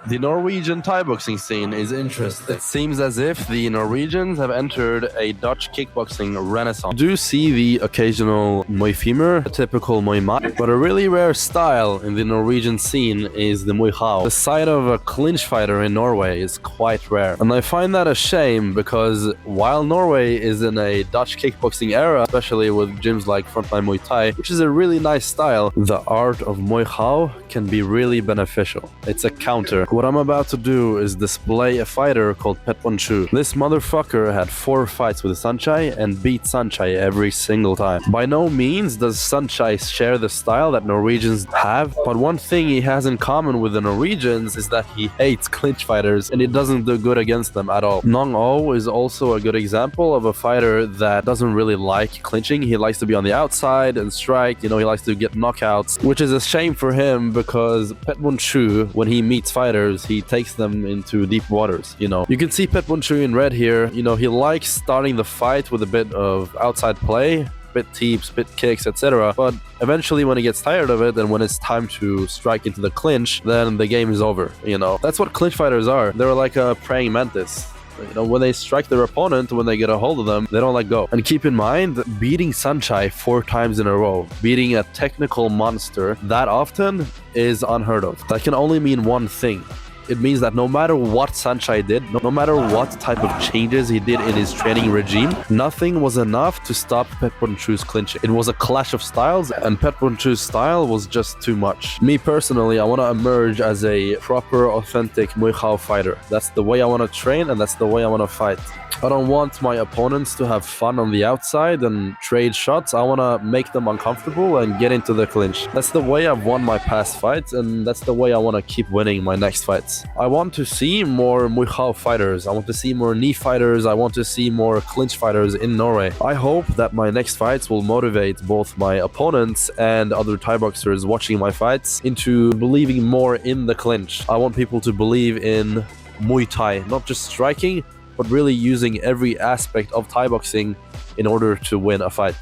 The Norwegian Thai boxing scene is interesting. It seems as if the Norwegians have entered a Dutch kickboxing renaissance. You do see the occasional Muay Femur, a typical Muay Mai, but a really rare style in the Norwegian scene is the Muay Khao. The sight of a clinch fighter in Norway is quite rare, and I find that a shame because while Norway is in a Dutch kickboxing era, especially with gyms like Frontline Muay Thai, which is a really nice style, the art of Muay Khao can be really beneficial. It's a counter. What I'm about to do is display a fighter called Petwon-Chu. This motherfucker had 4 fights with Sanchai and beat Sanchai every single time. By no means does Sanchai share the style that Norwegians have, but one thing he has in common with the Norwegians is that he hates clinch fighters and he doesn't do good against them at all. Nong-O is also a good example of a fighter that doesn't really like clinching. He likes to be on the outside and strike, he likes to get knockouts, which is a shame for him because Petwon-Chu, when he meets fighters, he takes them into deep waters, You can see Petwon-Chu in red here. He likes starting the fight with a bit of outside play, bit teeps, bit kicks, etc. But eventually when he gets tired of it and when it's time to strike into the clinch, then the game is over, That's what clinch fighters are. They're like a praying mantis. When they strike their opponent, when they get a hold of them, they don't let go. And keep in mind, beating Sanchai 4 times in a row, beating a technical monster that often is unheard of. That can only mean one thing. It means that no matter what Sanchai did, no matter what type of changes he did in his training regime, nothing was enough to stop Petwon-Chu's clinching. It was a clash of styles, and Petwon-Chu's style was just too much. Me personally, I want to emerge as a proper, authentic Muay Khao fighter. That's the way I want to train, and that's the way I want to fight. I don't want my opponents to have fun on the outside and trade shots. I want to make them uncomfortable and get into the clinch. That's the way I've won my past fights, and that's the way I want to keep winning my next fights. I want to see more Muay Khao fighters. I want to see more knee fighters. I want to see more clinch fighters in Norway. I hope that my next fights will motivate both my opponents and other Thai boxers watching my fights into believing more in the clinch. I want people to believe in Muay Thai, not just striking, but really using every aspect of Thai boxing in order to win a fight.